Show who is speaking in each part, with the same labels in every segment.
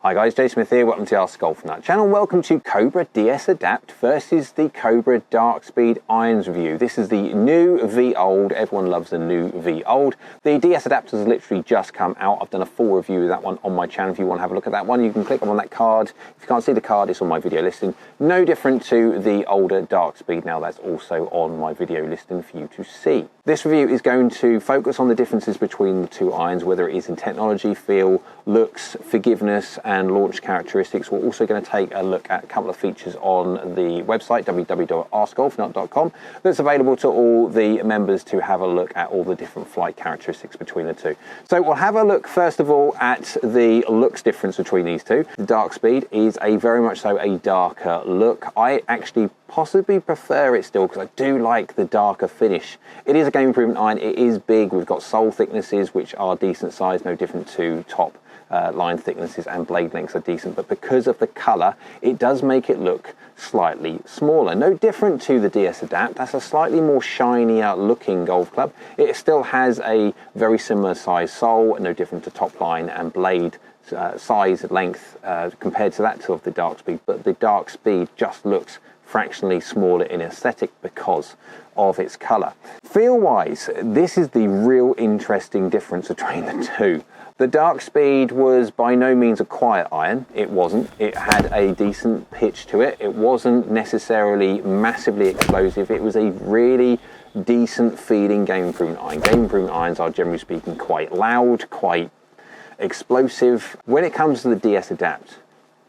Speaker 1: Hi guys, Jay Smith here, welcome to AskGolfNut channel. Welcome to Cobra DS Adapt versus the Cobra Darkspeed irons review. This is the new v old, everyone loves the new v old. The DS Adapt has literally just come out. I've done a full review of that one on my channel. If you want to have a look at that one, you can click on that card. If you can't see the card, it's on my video listing. No different to the older Darkspeed now, that's also on my video listing for you to see. This review is going to focus on the differences between the two irons, whether it is in technology, feel, looks, forgiveness, and launch characteristics. We're also going to take a look at a couple of features on the website, www.askgolfnut.com, that's available to all the members to have a look at all the different flight characteristics between the two. So we'll have a look, first of all, at the looks difference between these two. The Darkspeed is very much so a darker look. I actually possibly prefer it still because I do like the darker finish. It is a game improvement iron, it is big, we've got sole thicknesses which are decent size, no different to top line thicknesses, and blade lengths are decent, but because of the colour it does make it look slightly smaller. No different to the DS Adapt, that's a slightly more shinier looking golf club. It still has a very similar size sole, no different to top line and blade size, length compared to that of the Darkspeed, but the Darkspeed just looks fractionally smaller in aesthetic because of its colour. Feel wise, this is the real interesting difference between the two. The Darkspeed was by no means a quiet iron, it wasn't. It had a decent pitch to it. It wasn't necessarily massively explosive. It was a really decent feeling game improvement iron. Game improvement irons are generally speaking quite loud, quite explosive. When it comes to the DS Adapt,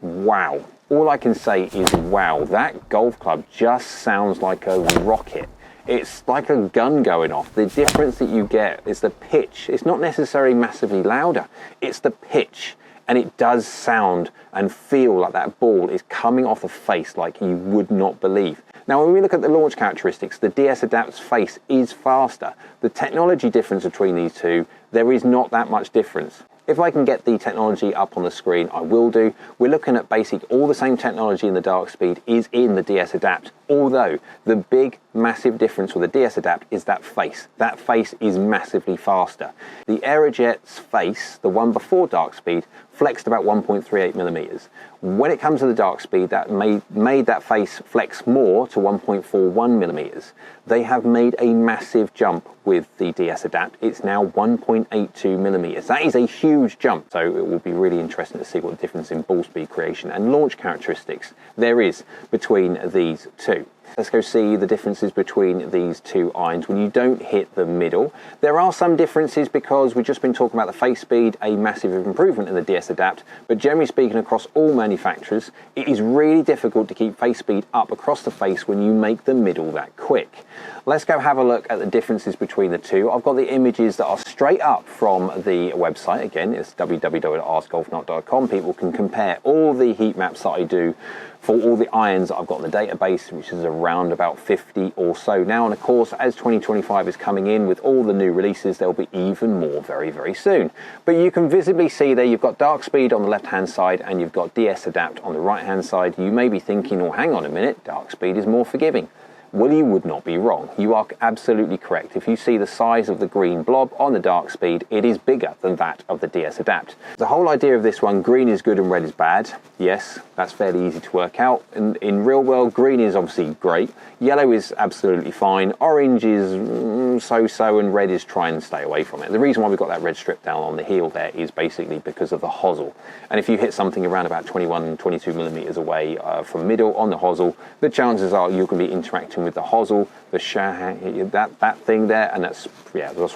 Speaker 1: wow. All I can say is wow, that golf club just sounds like a rocket. It's like a gun going off. The difference that you get is the pitch. It's not necessarily massively louder, it's the pitch. And it does sound and feel like that ball is coming off the face like you would not believe. Now, when we look at the launch characteristics, the DS Adapt's face is faster. The technology difference between these two, there is not that much difference. If I can get the technology up on the screen, I will do. We're looking at basically all the same technology in the Darkspeed is in the DS Adapt, although the big, massive difference with the DS Adapt is that face. That face is massively faster. The Aerojet's face, the one before Darkspeed, flexed about 1.38 millimeters. When it comes to the Darkspeed, that made that face flex more to 1.41 millimeters. They have made a massive jump with the DS Adapt. It's now 1.82 millimeters. That is a huge jump. So it will be really interesting to see what the difference in ball speed creation and launch characteristics there is between these two. Let's go see the differences between these two irons when you don't hit the middle. There are some differences because we've just been talking about the face speed, a massive improvement in the DS Adapt, but generally speaking across all manufacturers, it is really difficult to keep face speed up across the face when you make the middle that quick. Let's go have a look at the differences between the two. I've got the images that are straight up from the website. Again, it's www.askgolfnut.com. People can compare all the heat maps that I do for all the irons that I've got in the database, which is around about 50 or so now. And of course, as 2025 is coming in with all the new releases, there'll be even more very, very soon. But you can visibly see there, you've got Darkspeed on the left-hand side and you've got DS Adapt on the right-hand side. You may be thinking, oh, hang on a minute, Darkspeed is more forgiving. Well, you would not be wrong. You are absolutely correct. If you see the size of the green blob on the Darkspeed, it is bigger than that of the DS Adapt. The whole idea of this one, green is good and red is bad. Yes, that's fairly easy to work out. In real world, green is obviously great. Yellow is absolutely fine. Orange is so-so, and red is try and stay away from it. The reason why we've got that red strip down on the heel there is basically because of the hosel. And if you hit something around about 21, 22 millimeters away from middle on the hosel, the chances are you can be interacting with the hosel, that thing there, and that's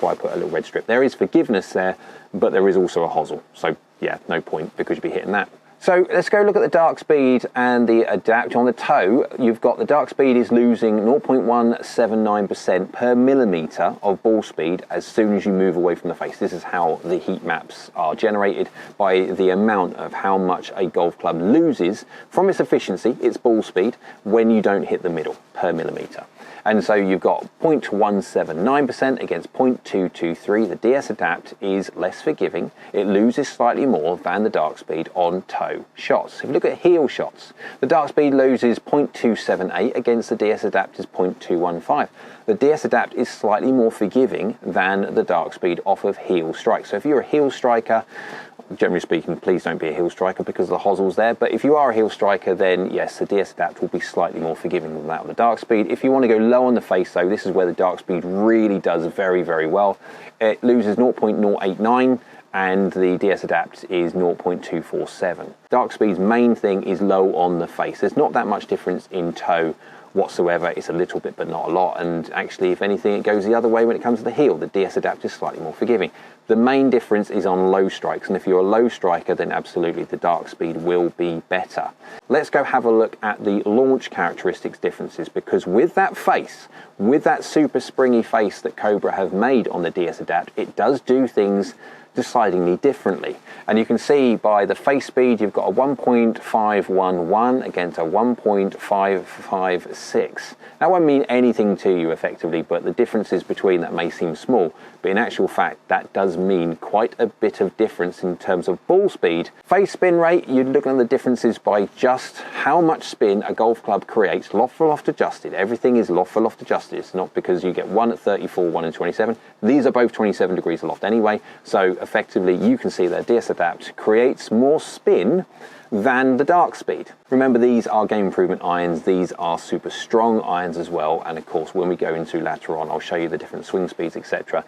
Speaker 1: why I put a little red strip. There is forgiveness there, but there is also a hosel. So yeah, no point because you'd be hitting that. So let's go look at the Darkspeed and the Adapt. On the toe, you've got the Darkspeed is losing 0.179% per millimeter of ball speed as soon as you move away from the face. This is how the heat maps are generated, by the amount of how much a golf club loses from its efficiency, its ball speed, when you don't hit the middle per millimeter. And so you've got 0.179% against 0.223. The DS Adapt is less forgiving. It loses slightly more than the Darkspeed on toe shots. If you look at heel shots, the Darkspeed loses 0.278 against the DS Adapt is 0.215. The DS Adapt is slightly more forgiving than the Darkspeed off of heel strike. So if you're a heel striker, generally speaking, please don't be a heel striker because of the hosels there. But if you are a heel striker, then yes, the DS Adapt will be slightly more forgiving than that of the Darkspeed. If you want to go low on the face though, this is where the Darkspeed really does very, very well. It loses 0.089 and the DS Adapt is 0.247. Darkspeed's main thing is low on the face. There's not that much difference in toe whatsoever. It's a little bit but not a lot, and actually if anything it goes the other way when it comes to the heel. The DS Adapt is slightly more forgiving. The main difference is on low strikes, and if you're a low striker then absolutely the Darkspeed will be better. Let's go have a look at the launch characteristics differences, because with that face, with that super springy face that Cobra have made on the DS Adapt, it does do things decidedly differently. And you can see by the face speed you've got a 1.511 against a 1.556. That won't mean anything to you effectively, but the differences between that may seem small, but in actual fact that does mean quite a bit of difference in terms of ball speed. Face spin rate, you're looking at the differences by just how much spin a golf club creates, loft for loft adjusted. Everything is loft for loft adjusted. It's not because you get one at 34, one at 27. These are both 27 degrees aloft anyway, so effectively you can see that DS Adapt creates more spin than the Darkspeed. Remember, these are game improvement irons, these are super strong irons as well, and of course when we go into later on I'll show you the different swing speeds, etc.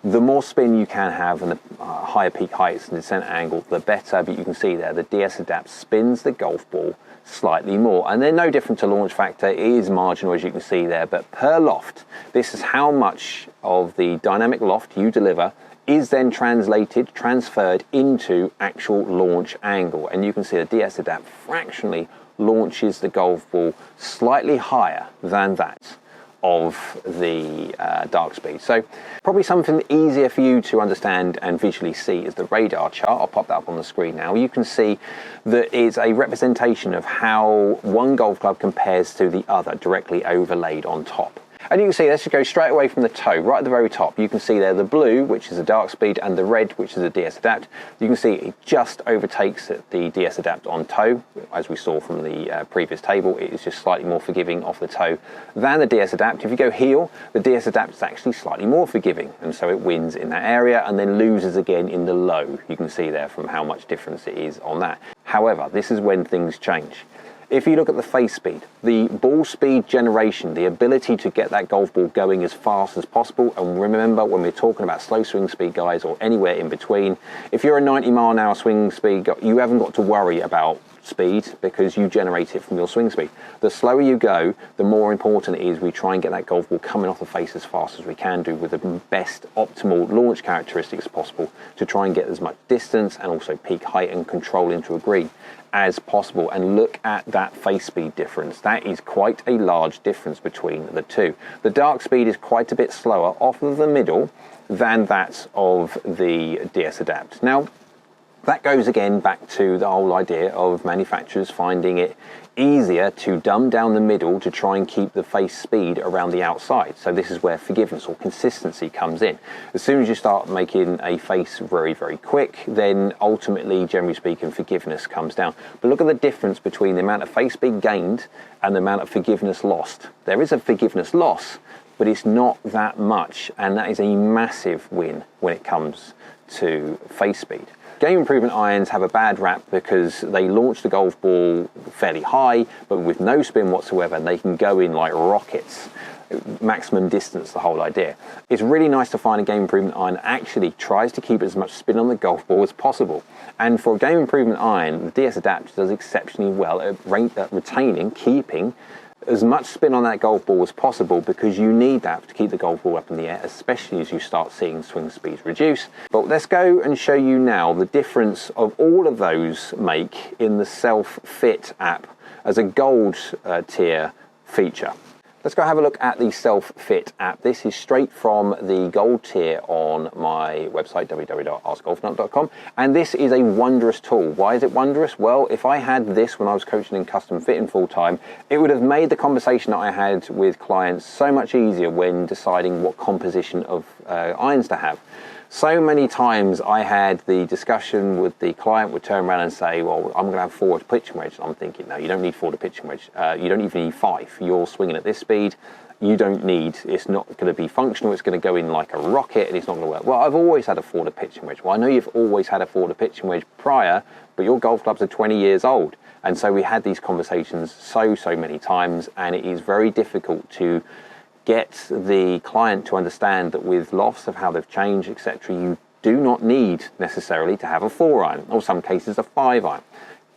Speaker 1: The more spin you can have and the higher peak heights and descent angle, the better, but you can see there the DS Adapt spins the golf ball slightly more, and they're no different to launch factor. It is marginal as you can see there, but per loft, this is how much of the dynamic loft you deliver is then transferred into actual launch angle. And you can see the DS Adapt fractionally launches the golf ball slightly higher than that of the Darkspeed. So probably something easier for you to understand and visually see is the radar chart. I'll pop that up on the screen now. You can see that it's a representation of how one golf club compares to the other, directly overlaid on top. And you can see, let's just go straight away from the toe, right at the very top. You can see there the blue, which is a Darkspeed, and the red, which is a DS Adapt. You can see it just overtakes the DS Adapt on toe, as we saw from the previous table. It is just slightly more forgiving off the toe than the DS Adapt. If you go heel, the DS Adapt is actually slightly more forgiving, and so it wins in that area and then loses again in the low. You can see there from how much difference it is on that. However, this is when things change. If you look at the face speed, the ball speed generation, the ability to get that golf ball going as fast as possible, and remember when we're talking about slow swing speed guys or anywhere in between, if you're a 90 mile an hour swing speed guy, you haven't got to worry about speed because you generate it from your swing speed. The slower you go, the more important it is we try and get that golf ball coming off the face as fast as we can do with the best optimal launch characteristics possible to try and get as much distance and also peak height and control into a green as possible. And look at that face speed difference. That is quite a large difference between the two. The Darkspeed is quite a bit slower off of the middle than that of the DS Adapt. Now, that goes again back to the whole idea of manufacturers finding it easier to dumb down the middle to try and keep the face speed around the outside. So this is where forgiveness or consistency comes in. As soon as you start making a face very, very quick, then ultimately, generally speaking, forgiveness comes down. But look at the difference between the amount of face speed gained and the amount of forgiveness lost. There is a forgiveness loss, but it's not that much, and that is a massive win when it comes to face speed. Game improvement irons have a bad rap because they launch the golf ball fairly high, but with no spin whatsoever, and they can go in like rockets. Maximum distance, the whole idea. It's really nice to find a game improvement iron that actually tries to keep as much spin on the golf ball as possible. And for a game improvement iron, the DS Adapt does exceptionally well at retaining, keeping as much spin on that golf ball as possible, because you need that to keep the golf ball up in the air, especially as you start seeing swing speeds reduce. But let's go and show you now the difference of all of those make in the Self-Fit app as a gold tier feature. Let's go have a look at the Self-Fit app. This is straight from the gold tier on my website, www.askgolfnut.com. And this is a wondrous tool. Why is it wondrous? Well, if I had this when I was coaching in custom fitting full time, it would have made the conversation that I had with clients so much easier when deciding what composition of irons to have. So many times I had the discussion with the client would turn around and say, well, I'm going to have 4 pitching wedge. And I'm thinking, no, you don't need 4 pitching wedge. You don't even need 5. You're swinging at this speed. you don't need, it's not going to be functional, it's going to go in like a rocket and it's not going to work. Well, I've always had a forward pitching wedge. Well, I know you've always had a forward pitching wedge prior, but your golf clubs are 20 years old. And so we had these conversations so many times, and it is very difficult to get the client to understand that with lofts of how they've changed, etc., you do not need necessarily to have a 4-iron, or some cases a 5-iron.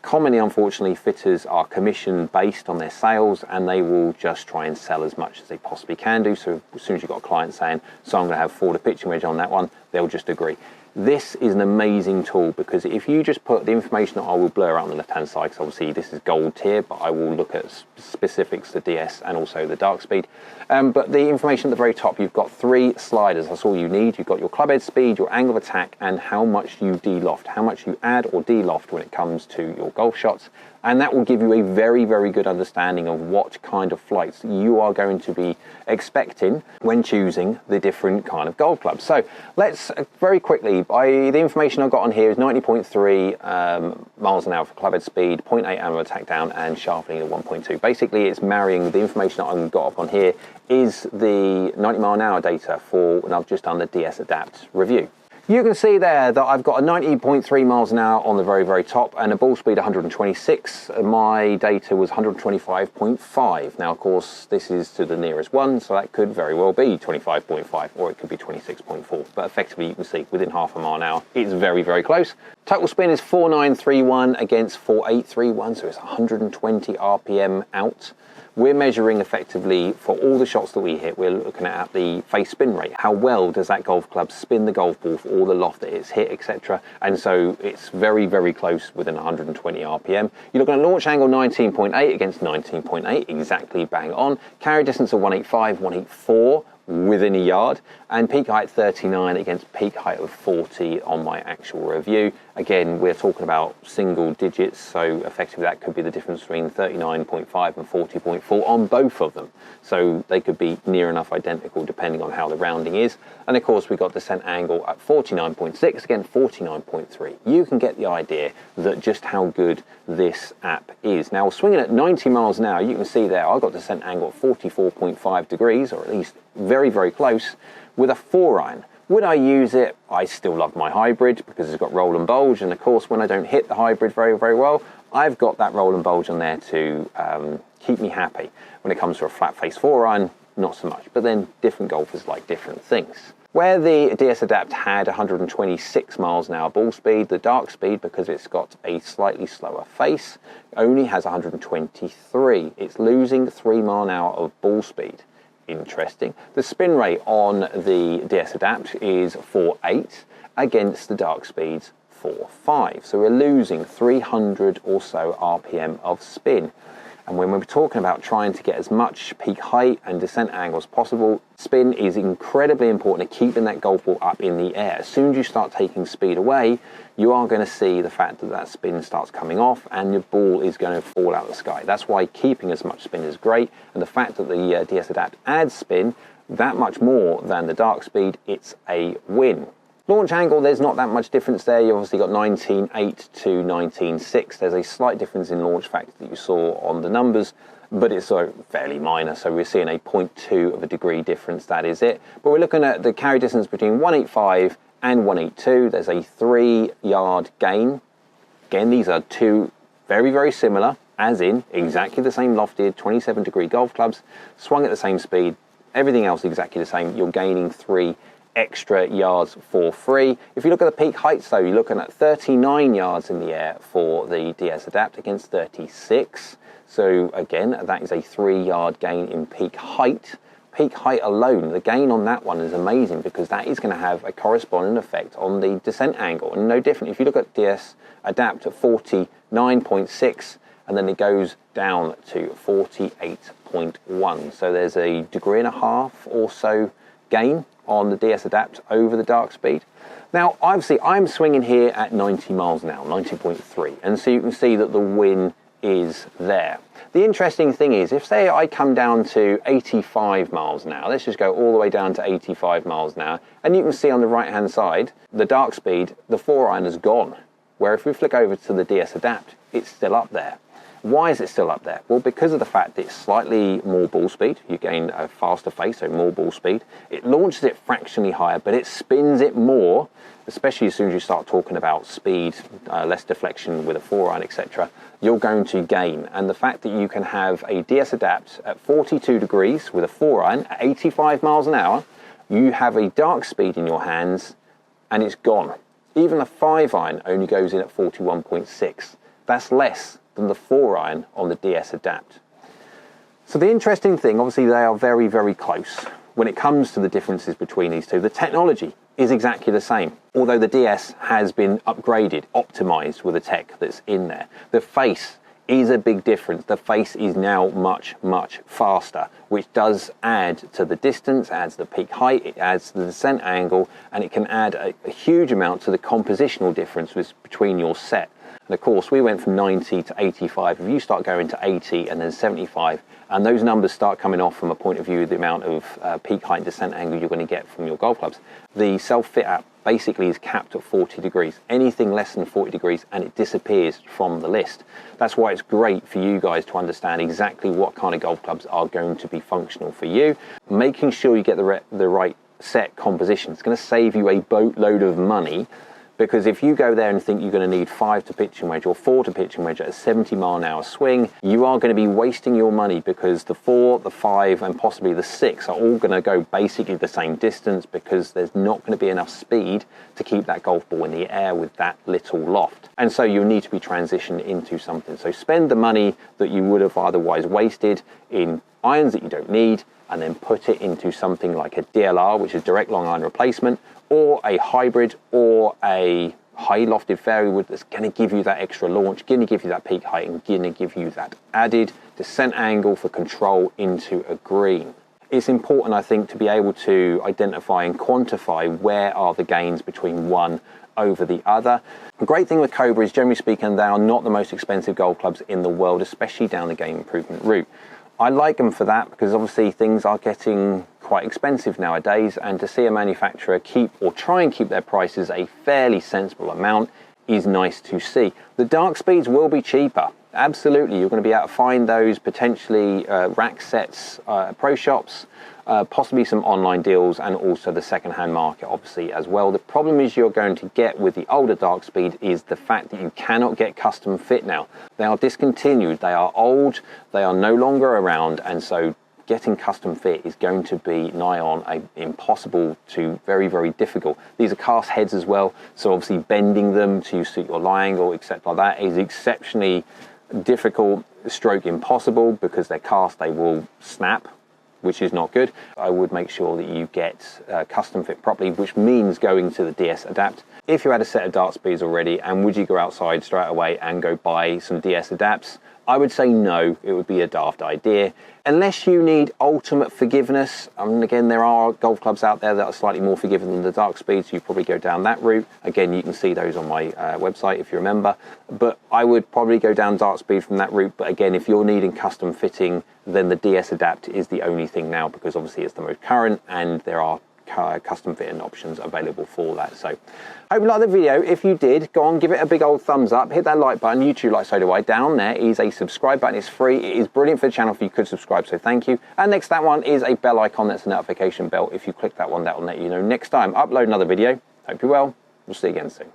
Speaker 1: Commonly, unfortunately, fitters are commission based on their sales, and they will just try and sell as much as they possibly can do. So as soon as you've got a client saying, so I'm going to have forward pitching wedge on that one, they'll just agree. This is an amazing tool, because if you just put the information that I will blur out on the left hand side, because obviously this is gold tier, but I will look at specifics, the DS and also the dark speed. But the information at the very top, you've got 3 sliders. That's all you need. You've got your club head speed, your angle of attack, and how much you de-loft, how much you add or de-loft when it comes to your golf shots. And that will give you a very good understanding of what kind of flights you are going to be expecting when choosing the different kind of golf clubs. So let's very quickly, the information I've got on here is 90.3 miles an hour for club head speed, 0.8 angle of attack down, and sharpening at 1.2. Basically, it's marrying the information that I've got up on here is the 90 mile an hour data for when I've just done the DS Adapt review. You can see there that I've got a 90.3 miles an hour on the very top and a ball speed 126. My data was 125.5. Now, of course, this is to the nearest one, so that could very well be 25.5 or it could be 26.4. But effectively, you can see within half a mile an hour, it's very close. Total spin is 4931 against 4831, so it's 120 RPM out. We're measuring effectively for all the shots that we hit, we're looking at the face spin rate. How well does that golf club spin the golf ball for all the loft that it's hit, etc. And so it's very close within 120 RPM. You're looking at launch angle 19.8 against 19.8, exactly bang on. Carry distance of 185, 184 within a yard, and peak height 39 against peak height of 40 on my actual review. Again, we're talking about single digits, so effectively that could be the difference between 39.5 and 40.4 on both of them. So they could be near enough identical depending on how the rounding is. And of course, we got descent angle at 49.6 against 49.3. You can get the idea that just how good this app is. Now, swinging at 90 miles an hour, you can see there, I've got descent angle at 44.5 degrees, or at least very close, with a 4-iron. Would I use it? I still love my hybrid because it's got roll and bulge, and of course when I don't hit the hybrid very well, I've got that roll and bulge on there to keep me happy. When it comes to a flat face 4-iron, not so much, but then different golfers like different things. Where the DS Adapt had 126 miles an hour ball speed, the dark speed, because it's got a slightly slower face, only has 123. It's losing 3 mile an hour of ball speed. Interesting. The spin rate on the DS Adapt is 4.8 against the dark speeds 4.5. So we're losing 300 or so RPM of spin. And when we're talking about trying to get as much peak height and descent angle as possible, spin is incredibly important to keeping that golf ball up in the air. As soon as you start taking speed away, you are going to see the fact that that spin starts coming off and your ball is going to fall out of the sky. That's why keeping as much spin is great. And the fact that the DS Adapt adds spin that much more than the dark speed, it's a win. Launch angle, there's not that much difference there. You've obviously got 19.8 to 19.6. There's a slight difference in launch factor that you saw on the numbers, but it's fairly minor. So we're seeing a 0.2 of a degree difference, that is it. But we're looking at the carry distance between 185 and 182. There's a 3-yard gain. Again, these are two very similar, as in exactly the same lofted 27-degree golf clubs, swung at the same speed, everything else exactly the same. You're gaining 3 extra yards for free. If you look at the peak heights though, you're looking at 39 yards in the air for the DS Adapt against 36. So again, that is a 3-yard gain in peak height. Peak height alone, the gain on that one is amazing because that is going to have a corresponding effect on the descent angle. And no different, if you look at DS Adapt at 49.6 and then it goes down to 48.1. So there's a 1.5 degrees or so gain on the DS Adapt over the dark speed. Now, obviously, I'm swinging here at 90 miles an hour, 90.3, and so you can see that the win is there. The interesting thing is, if say I come down to 85 miles an hour, let's just go all the way down to 85 miles an hour, and you can see on the right-hand side, the dark speed, the 4-iron has gone, where if we flick over to the DS Adapt, it's still up there. Why is it still up there? Well, because of the fact that it's slightly more ball speed. You gain a faster face, so more ball speed. It launches it fractionally higher, but it spins it more, especially as soon as you start talking about speed, less deflection with a 4-iron, etc. You're going to gain. And the fact that you can have a DS Adapt at 42 degrees with a 4-iron at 85 miles an hour, you have a dark speed in your hands and it's gone. Even the 5-iron only goes in at 41.6. That's less than the 4-iron on the DS Adapt. So the interesting thing, obviously they are very, very close. When it comes to the differences between these two, the technology is exactly the same. Although the DS has been upgraded, optimized with the tech that's in there. The face is a big difference. The face is now much, much faster, which does add to the distance, adds the peak height, it adds the descent angle, and it can add a huge amount to the compositional difference between your set. And of course, we went from 90 to 85. If you start going to 80 and then 75, and those numbers start coming off from a point of view of the amount of peak height and descent angle you're going to get from your golf clubs, the self-fit app basically is capped at 40 degrees. Anything less than 40 degrees and it disappears from the list. That's why it's great for you guys to understand exactly what kind of golf clubs are going to be functional for you. Making sure you get the right set composition. It's going to save you a boatload of money. Because if you go there and think you're going to need 5 to pitching wedge or 4 to pitching wedge at a 70 mile an hour swing, you are going to be wasting your money because the 4, the 5 and possibly the 6 are all going to go basically the same distance because there's not going to be enough speed to keep that golf ball in the air with that little loft. And so you'll need to be transitioned into something. So spend the money that you would have otherwise wasted in irons that you don't need and then put it into something like a DLR, which is direct long iron replacement, or a hybrid or a high lofted fairway wood that's going to give you that extra launch, going to give you that peak height and going to give you that added descent angle for control into a green. It's important, I think, to be able to identify and quantify where are the gains between one over the other. The great thing with Cobra is, generally speaking, they are not the most expensive golf clubs in the world, especially down the game improvement route. I like them for that because obviously things are getting quite expensive nowadays, and to see a manufacturer keep or try and keep their prices a fairly sensible amount is nice to see. The dark speeds will be cheaper. Absolutely, you're going to be able to find those potentially rack sets, pro shops, possibly some online deals, and also the second-hand market obviously as well. The problem is you're going to get with the older dark speed is the fact that you cannot get custom fit now. They are discontinued, they are old, they are no longer around, and so getting custom fit is going to be nigh on impossible to very, very difficult. These are cast heads as well, so obviously bending them to suit your lie angle, etc. like that is exceptionally difficult, stroke impossible, because they're cast, they will snap, which is not good. I would make sure that you get custom fit properly, which means going to the DS Adapt. If you had a set of dart speeds already, and would you go outside straight away and go buy some DS Adapts? I would say no, it would be a daft idea. Unless you need ultimate forgiveness, and again, there are golf clubs out there that are slightly more forgiving than the dark speed, so you probably go down that route. Again, you can see those on my website if you remember. But I would probably go down dark speed from that route. But again, if you're needing custom fitting, then the DS Adapt is the only thing now, because obviously it's the most current and there are custom fitting options available for that. So hope you liked the video. If you did, go on, give it a big old thumbs up, hit that like button. YouTube like, so do I. Down there is a subscribe button. It's free. It is brilliant for the channel if you could subscribe, so thank you. And next to that one is a bell icon. That's a notification bell. If you click that one, that will let you know next time I upload another video. Hope you're well. We'll see you again soon.